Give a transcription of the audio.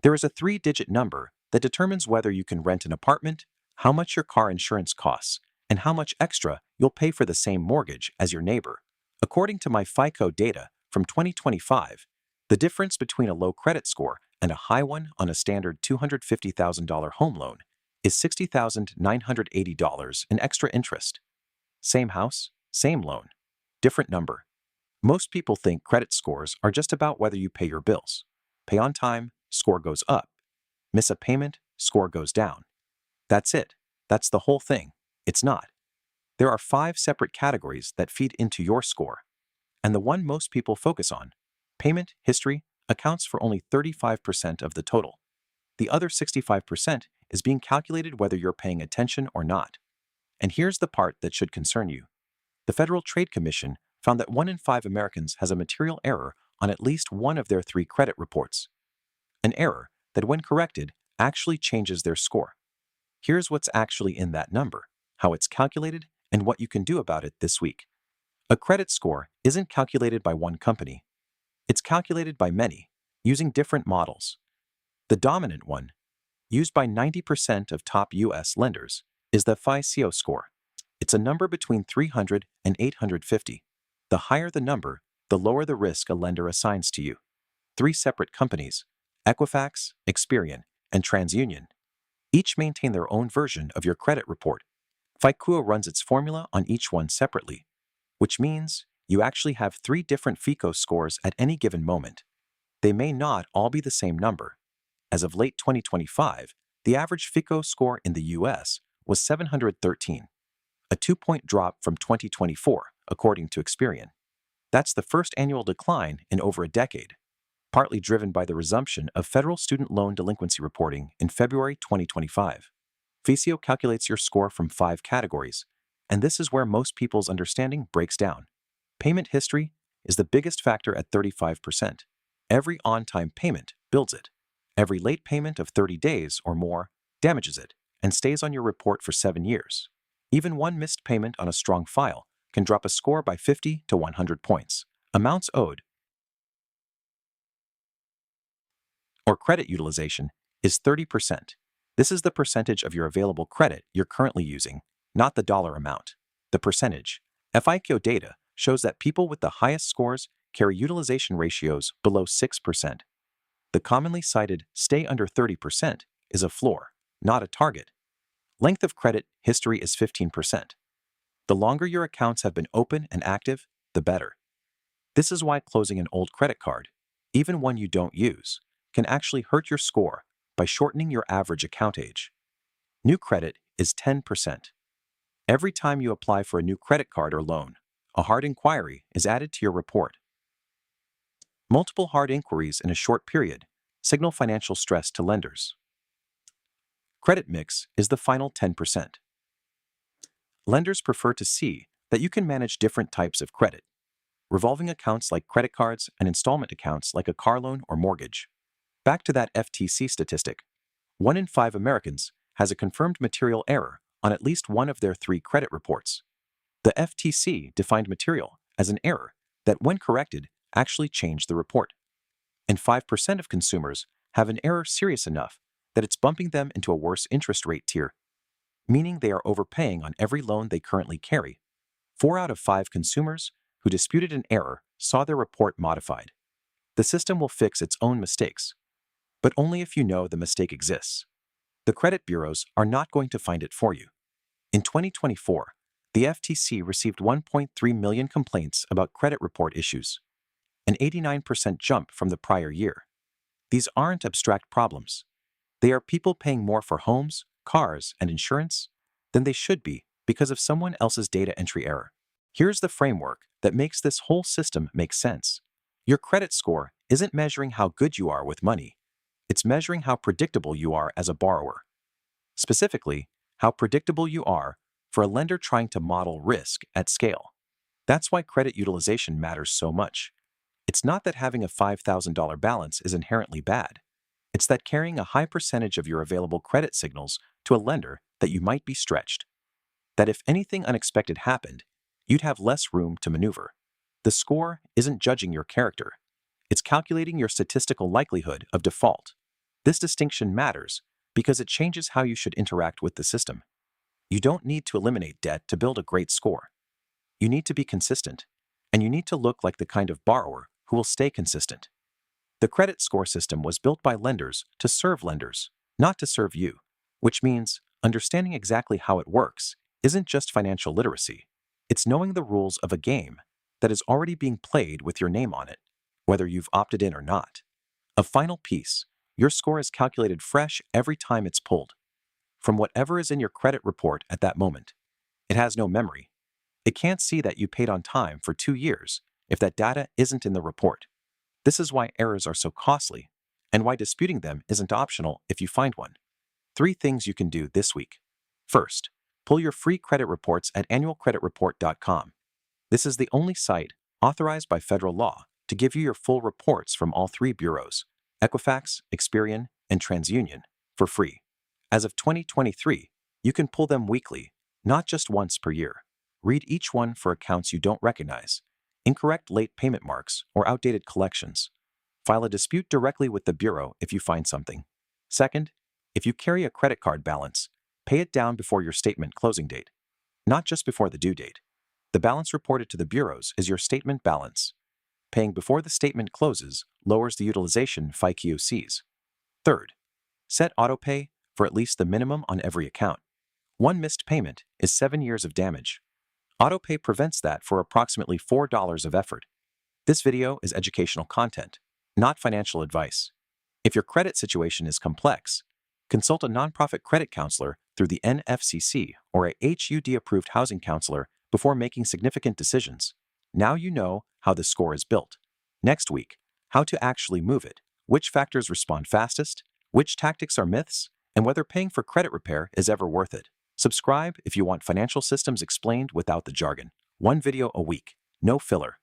There is a three-digit number that determines whether you can rent an apartment, how much your car insurance costs, and how much extra you'll pay for the same mortgage as your neighbor. According to myFICO data from 2025, the difference between a low credit score and a high one on a standard $250,000 home loan is $60,980 in extra interest. Same house, same loan, different number. Most people think credit scores are just about whether you pay your bills. Pay on time, score goes up. Miss a payment, score goes down. That's it. That's the whole thing. It's not. There are 5 separate categories that feed into your score. And the one most people focus on, payment history, accounts for only 35% of the total. The other 65% is being calculated whether you're paying attention or not. And here's the part that should concern you. The Federal Trade Commission found that 1 in 5 Americans has a material error on at least one of their 3 credit reports. An error that, when corrected, actually changes their score. Here's what's actually in that number, how it's calculated, and what you can do about it this week. A credit score isn't calculated by one company. It's calculated by many, using different models. The dominant one, used by 90% of top U.S. lenders, is the FICO score. It's a number between 300 and 850. The higher the number, the lower the risk a lender assigns to you. 3 separate companies, Equifax, Experian, and TransUnion, each maintain their own version of your credit report. FICO runs its formula on each one separately, which means you actually have 3 different FICO scores at any given moment. They may not all be the same number. As of late 2025, the average FICO score in the U.S. was 713, a 2-point drop from 2024, according to Experian. That's the first annual decline in over a decade, partly driven by the resumption of federal student loan delinquency reporting in February 2025. FICO calculates your score from 5 categories, and this is where most people's understanding breaks down. Payment history is the biggest factor at 35%. Every on-time payment builds it. Every late payment of 30 days or more damages it and stays on your report for 7 years. Even one missed payment on a strong file can drop a score by 50 to 100 points. Amounts owed, or credit utilization, is 30%. This is the percentage of your available credit you're currently using, not the dollar amount. The percentage. FICO data shows that people with the highest scores carry utilization ratios below 6%. The commonly cited stay under 30% is a floor, not a target. Length of credit history is 15%. The longer your accounts have been open and active, the better. This is why closing an old credit card, even one you don't use, can actually hurt your score by shortening your average account age. New credit is 10%. Every time you apply for a new credit card or loan, a hard inquiry is added to your report. Multiple hard inquiries in a short period signal financial stress to lenders. Credit mix is the final 10%. Lenders prefer to see that you can manage different types of credit, revolving accounts like credit cards and installment accounts like a car loan or mortgage. Back to that FTC statistic, 1 in 5 Americans has a confirmed material error on at least one of their 3 credit reports. The FTC defined material as an error that, when corrected, actually changed the report. And 5% of consumers have an error serious enough that it's bumping them into a worse interest rate tier, meaning they are overpaying on every loan they currently carry. 4 out of 5 consumers who disputed an error saw their report modified. The system will fix its own mistakes, but only if you know the mistake exists. The credit bureaus are not going to find it for you. In 2024, the FTC received 1.3 million complaints about credit report issues, an 89% jump from the prior year. These aren't abstract problems. They are people paying more for homes, cars, and insurance than they should be because of someone else's data entry error. Here's the framework that makes this whole system make sense. Your credit score isn't measuring how good you are with money. It's measuring how predictable you are as a borrower. Specifically, how predictable you are for a lender trying to model risk at scale. That's why credit utilization matters so much. It's not that having a $5,000 balance is inherently bad. It's that carrying a high percentage of your available credit signals to a lender that you might be stretched. That if anything unexpected happened, you'd have less room to maneuver. The score isn't judging your character. It's calculating your statistical likelihood of default. This distinction matters because it changes how you should interact with the system. You don't need to eliminate debt to build a great score. You need to be consistent, and you need to look like the kind of borrower who will stay consistent. The credit score system was built by lenders to serve lenders, not to serve you, which means understanding exactly how it works isn't just financial literacy. It's knowing the rules of a game that is already being played with your name on it, whether you've opted in or not. A final piece, your score is calculated fresh every time it's pulled, from whatever is in your credit report at that moment. It has no memory. It can't see that you paid on time for 2 years if that data isn't in the report. This is why errors are so costly, and why disputing them isn't optional if you find one. 3 things you can do this week. First, pull your free credit reports at annualcreditreport.com. This is the only site authorized by federal law to give you your full reports from all 3 bureaus, Equifax, Experian, and TransUnion, for free. As of 2023, you can pull them weekly, not just once per year. Read each one for accounts you don't recognize, incorrect late payment marks, or outdated collections. File a dispute directly with the bureau if you find something. Second, if you carry a credit card balance, pay it down before your statement closing date, not just before the due date. The balance reported to the bureaus is your statement balance. Paying before the statement closes lowers the utilization FICO sees. Third, set autopay for at least the minimum on every account. One missed payment is 7 years of damage. Autopay prevents that for approximately $4 of effort. This video is educational content, not financial advice. If your credit situation is complex, consult a nonprofit credit counselor through the NFCC or a HUD-approved housing counselor before making significant decisions. Now you know how the score is built. Next week, how to actually move it, which factors respond fastest, which tactics are myths, and whether paying for credit repair is ever worth it. Subscribe if you want financial systems explained without the jargon. 1 video a week, no filler.